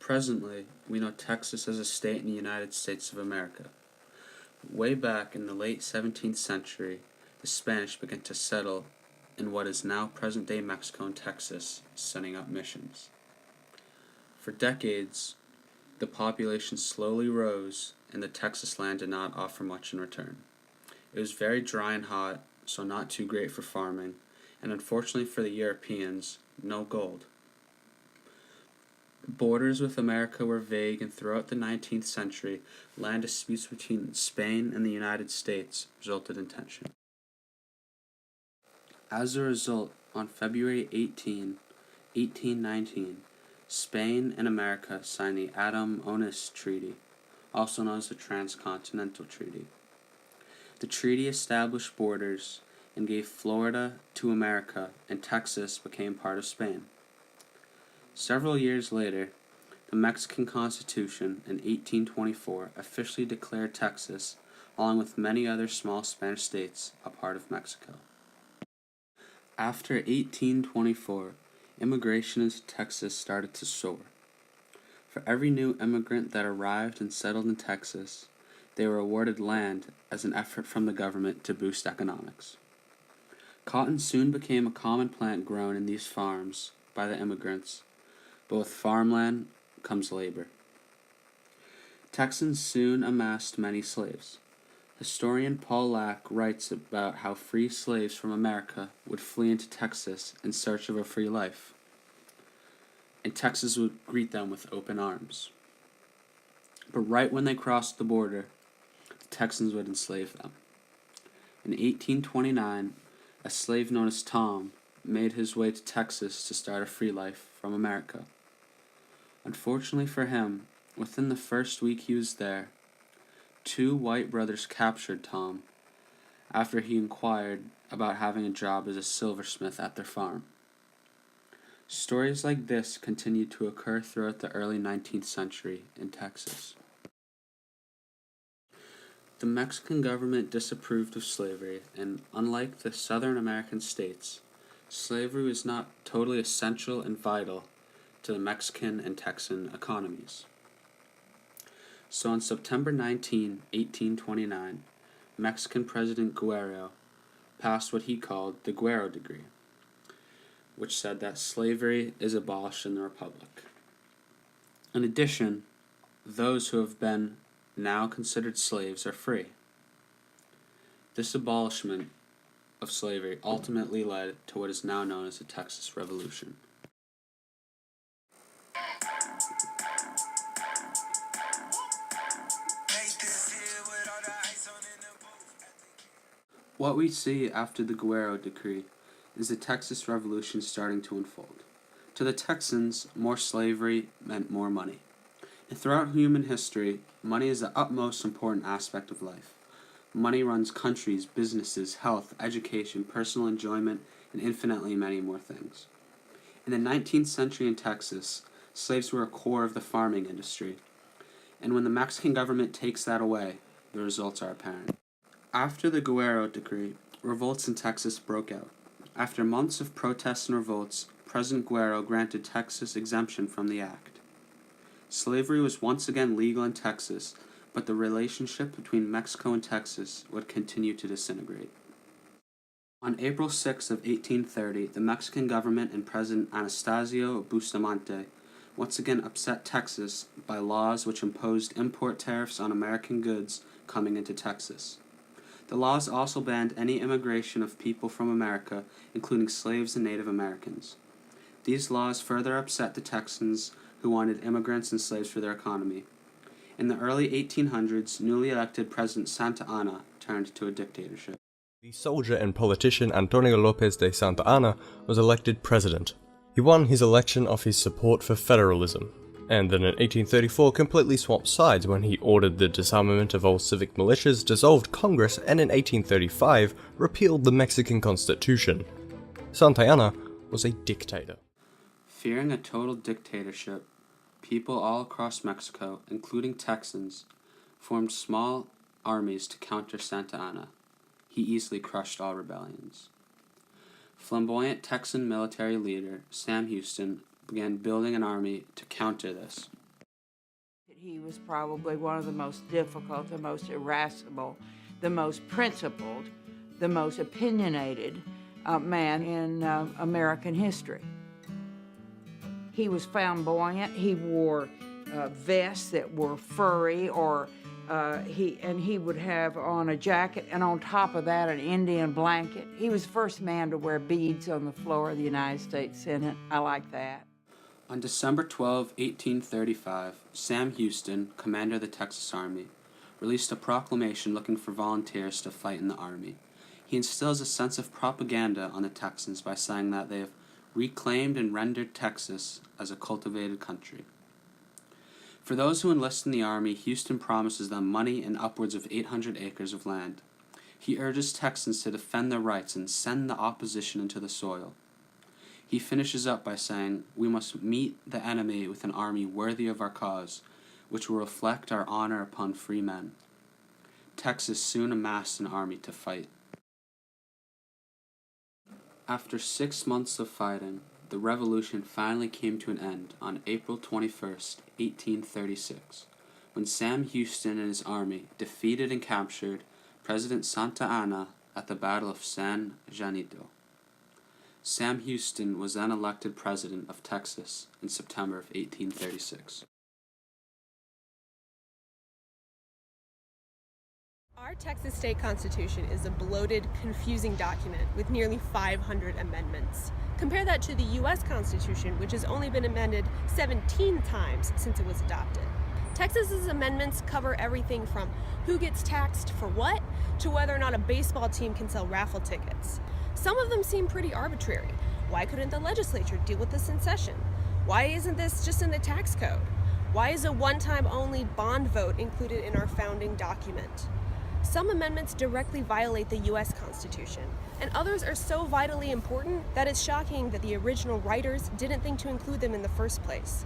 Presently, we know Texas as a state in the United States of America. Way back in the late 17th century, the Spanish began to settle in what is now present-day Mexico and Texas, setting up missions. For decades, the population slowly rose, and the Texas land did not offer much in return. It was very dry and hot, so not too great for farming, and unfortunately for the Europeans, no gold. Borders with America were vague, and throughout the 19th century, land disputes between Spain and the United States resulted in tension. As a result, on February 18, 1819, Spain and America signed the Adam-Onis Treaty, also known as the Transcontinental Treaty. The treaty established borders and gave Florida to America, and Texas became part of Spain. Several years later, the Mexican Constitution in 1824 officially declared Texas, along with many other small Spanish states, a part of Mexico. After 1824, immigration into Texas started to soar. For every new immigrant that arrived and settled in Texas, they were awarded land as an effort from the government to boost economics. Cotton soon became a common plant grown in these farms by the immigrants, but with farmland comes labor. Texans soon amassed many slaves. Historian Paul Lack writes about how free slaves from America would flee into Texas in search of a free life, and Texas would greet them with open arms. But right when they crossed the border, the Texans would enslave them. In 1829, a slave known as Tom made his way to Texas to start a free life from America. Unfortunately for him, within the first week he was there, two white brothers captured Tom after he inquired about having a job as a silversmith at their farm. Stories like this continued to occur throughout the early 19th century in Texas. The Mexican government disapproved of slavery, and unlike the Southern American states, slavery was not totally essential and vital to the Mexican and Texan economies. So on September 19, 1829, Mexican President Guerrero passed what he called the Guerrero Decree, which said that slavery is abolished in the Republic. In addition, those who have been now considered slaves are free. This abolishment of slavery ultimately led to what is now known as the Texas Revolution. What we see after the Guerrero Decree is the Texas Revolution starting to unfold. To the Texans, more slavery meant more money. And throughout human history, money is the utmost important aspect of life. Money runs countries, businesses, health, education, personal enjoyment, and infinitely many more things. In the 19th century in Texas, slaves were a core of the farming industry. And when the Mexican government takes that away, the results are apparent. After the Guerrero Decree, revolts in Texas broke out. After months of protests and revolts, President Guerrero granted Texas exemption from the act. Slavery was once again legal in Texas, but the relationship between Mexico and Texas would continue to disintegrate. On April 6 of 1830, the Mexican government and President Anastasio Bustamante once again upset Texas by laws which imposed import tariffs on American goods coming into Texas. The laws also banned any immigration of people from America, including slaves and Native Americans. These laws further upset the Texans, who wanted immigrants and slaves for their economy. In the early 1800s, newly elected President Santa Anna turned to a dictatorship. The soldier and politician Antonio Lopez de Santa Anna was elected president. He won his election off his support for federalism, and then in 1834 completely swapped sides when he ordered the disarmament of all civic militias, dissolved Congress, and in 1835 repealed the Mexican Constitution. Santa Anna was a dictator. Fearing a total dictatorship, people all across Mexico, including Texans, formed small armies to counter Santa Anna. He easily crushed all rebellions. Flamboyant Texan military leader Sam Houston began building an army to counter this. He was probably one of the most difficult, the most irascible, the most principled, the most opinionated man in American history. He was flamboyant. He wore vests that were furry, or he would have on a jacket, and on top of that, an Indian blanket. He was the first man to wear beads on the floor of the United States Senate. I like that. On December 12, 1835, Sam Houston, commander of the Texas Army, released a proclamation looking for volunteers to fight in the Army. He instills a sense of propaganda on the Texans by saying that they have reclaimed and rendered Texas as a cultivated country. For those who enlist in the Army, Houston promises them money and upwards of 800 acres of land. He urges Texans to defend their rights and send the opposition into the soil. He finishes up by saying, "We must meet the enemy with an army worthy of our cause, which will reflect our honor upon free men." Texas soon amassed an army to fight. After 6 months of fighting, the revolution finally came to an end on April 21st, 1836, when Sam Houston and his army defeated and captured President Santa Anna at the Battle of San Jacinto. Sam Houston was then elected president of Texas in September of 1836. Our Texas state constitution is a bloated, confusing document with nearly 500 amendments. Compare that to the U.S. Constitution, which has only been amended 17 times since it was adopted. Texas's amendments cover everything from who gets taxed for what to whether or not a baseball team can sell raffle tickets. Some of them seem pretty arbitrary. Why couldn't the legislature deal with this in session? Why isn't this just in the tax code? Why is a one-time only bond vote included in our founding document? Some amendments directly violate the U.S. Constitution, and others are so vitally important that it's shocking that the original writers didn't think to include them in the first place.